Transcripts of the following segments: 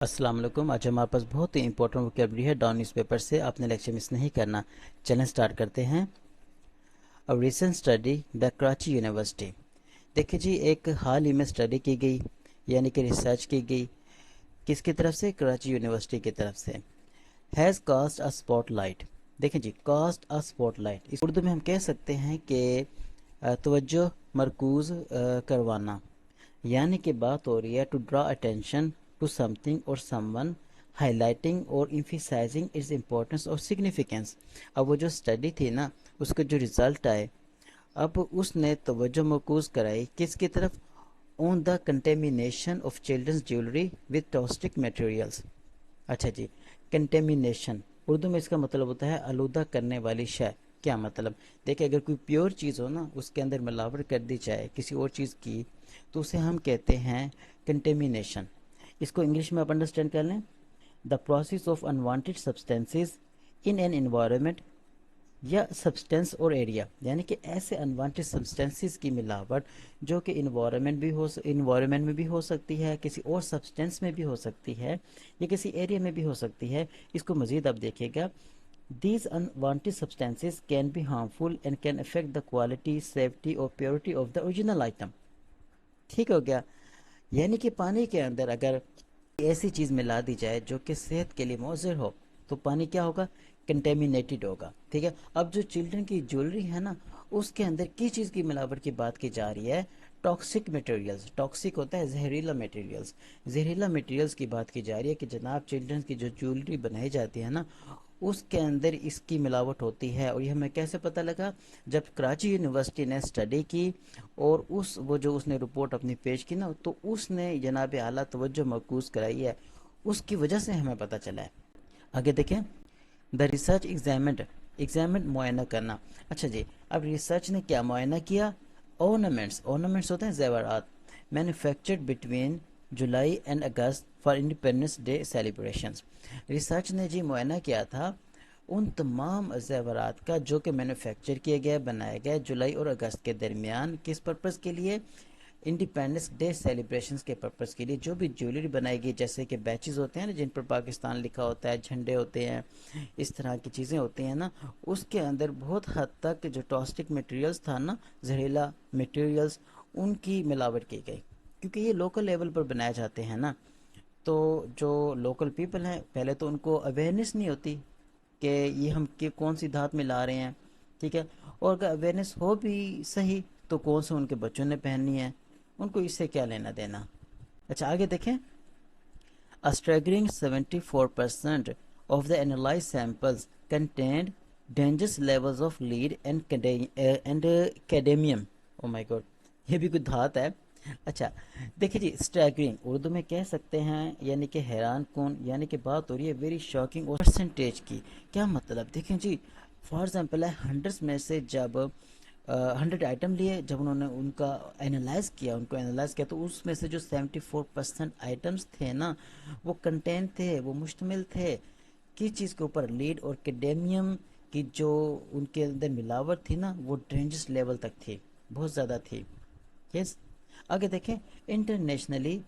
अस्सलाम वालेकुम। आज हमारे पास बहुत ही इंपॉर्टेंट वोकैबुलरी है डाउन न्यूज़ पेपर से। आपने लेक्चर मिस नहीं करना। चलें स्टार्ट करते हैं। A recent study bye Karachi university. देखिए जी, एक हाल ही में स्टडी की गई, यानी कि रिसर्च की गई। किसकी तरफ से? कराची यूनिवर्सिटी की तरफ से। Has cast a spotlight. देखिए जी, कास्ट अ स्पॉटलाइट इस उर्दू में हम कह सकते हैं कि तवज्जो मरकूज़ करवाना, यानी कि बात हो रही है to draw attention to something और समवन, हाईलाइटिंग और emphasizing इट्स इम्पोर्टेंस और सिग्निफिकेंस। अब वो जो स्टडी थी ना, उसके जो रिज़ल्ट आए, अब उसने तवज्जो मरकूज़ कराई किसकी तरफ? On the contamination of children's jewellery with toxic materials. अच्छा जी, कंटेमिनेशन उर्दू में इसका मतलब होता है आलूदा करने वाली शय। क्या मतलब? देखिए, अगर कोई प्योर चीज़ हो ना, उसके अंदर मिलावट कर दी जाए किसी और चीज़ की, तो उसे हम कहते हैं कंटेमिनेशन। इसको इंग्लिश में आप अंडरस्टैंड कर लें। The process of unwanted substances in an environment या सब्सटेंस और एरिया, यानी कि ऐसे अनवांटेड सब्सटेंसेस की मिलावट जो कि इन्वायरमेंट में भी हो सकती है, किसी और सब्सटेंस में भी हो सकती है, या किसी एरिया में भी हो सकती है। इसको मज़ीद आप देखिएगा। These unwanted substances can be harmful and can affect the quality, safety और purity of the original item. ठीक हो गया। यानी कि पानी के अंदर अगर ऐसी चीज़ मिला दी जाए जो कि सेहत के लिए मुज़र हो, तो पानी क्या होगा? कंटेमिनेटेड होगा। ठीक है। अब जो चिल्ड्रन की ज्वेलरी है ना, उसके अंदर किस चीज़ की मिलावट की बात की जा रही है? Toxic materials. टॉक्सिक होता है जहरीला मटेरियल्स। जहरीला मटेरियल्स की बात की जा रही है कि जनाब, चिल्ड्रन की जो ज्वेलरी बनाई जाती है ना, उसके अंदर इसकी मिलावट होती है। और ये हमें कैसे पता लगा? जब कराची यूनिवर्सिटी ने स्टडी की और वो जो उसने रिपोर्ट अपनी पेश की ना, तो उसने जनाब आला तवज्जो मरकूज़ कराई है, उसकी वजह से हमें पता चला है। आगे देखें। द रिसर्च एग्जामिन मुआयना करना। अच्छा जी, अब रिसर्च ने क्या मुआयना किया? ऑर्नामेंट्स होते हैं ज़ेवरात, manufactured between July and August for Independence Day celebrations. Research ने जी मुआयना किया था उन तमाम ज़ेवरात का जो कि मैन्युफैक्चर किए गए, बनाए गए जुलाई और अगस्त के दरमियान। किस पर्पज़ के लिए? इंडिपेंडेंस डे सेलिब्रेशंस के पर्पज़ के लिए। जो भी ज्वेलरी बनाई गई, जैसे कि बैचेस होते हैं ना, जिन पर पाकिस्तान लिखा होता है, झंडे होते हैं, इस तरह की चीज़ें होती हैं ना, उसके अंदर बहुत हद तक जो टॉक्सिक मटेरियल्स था ना, जहरीला मटेरियल्स, उनकी मिलावट की गई। क्योंकि ये लोकल लेवल पर बनाए जाते हैं ना, तो जो लोकल पीपल हैं, पहले तो उनको अवेयरनेस नहीं होती कि ये हम कौन सी धात मिला रहे हैं। ठीक है। और अगर अवेयरनेस हो भी सही, तो कौन से उनके बच्चों ने पहननी है, उनको इससे क्या लेना देना। अच्छा, आगे देखें। A staggering 74% of the analyzed samples contained dangerous levels of lead and cadmium. Oh my god, ये भी कुछ धात है। अच्छा, देखिए जी, स्टैगरिंग उर्दू में कह सकते हैं यानी कि हैरान कौन, यानी कि बात हो रही है वेरी शॉकिंग और परसेंटेज की। क्या मतलब? देखें जी, फॉर एग्जाम्पल है, हंड्रेड्स में से जब 100 आइटम लिए, जब उन्होंने उनको एनालाइज किया, तो उसमें से जो 74% आइटम्स थे ना, वो कंटेंट थे, वो मुश्तमिल थे किस चीज़ के ऊपर? लीड और कैडमियम की जो उनके अंदर मिलावट थी ना, वो डेंजरस लेवल तक थी, बहुत ज़्यादा थी। यस। आगे देखें। Internationally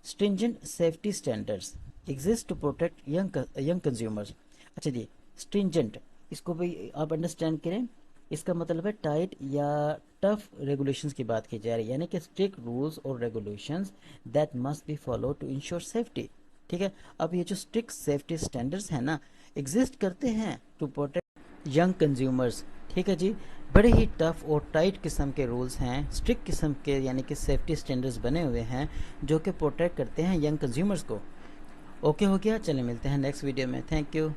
stringent safety standards exist to protect young consumers. अच्छा जी, स्ट्रिंजेंट, इसको भी आप अंडरस्टैंड करें। इसका मतलब है टाइट या टफ रेगुलेशंस की बात की जा रही है, यानी कि स्ट्रिक्ट रूल्स और regulations that must be follow to ensure safety. ठीक है। अब ये जो स्ट्रिक्ट सेफ्टी स्टैंडर्ड्स हैं ना, एग्जिस्ट करते हैं टू प्रोटेक्ट यंग कंज्यूमर्स। ठीक है जी। बड़े ही टफ और टाइट किस्म के रूल्स हैं, स्ट्रिक्ट किस्म के, यानी कि सेफ्टी स्टैंडर्ड्स बने हुए हैं जो कि प्रोटेक्ट करते हैं यंग कंज्यूमर्स को। ओके हो गया। चलिए मिलते हैं नेक्स्ट वीडियो में। Thank you.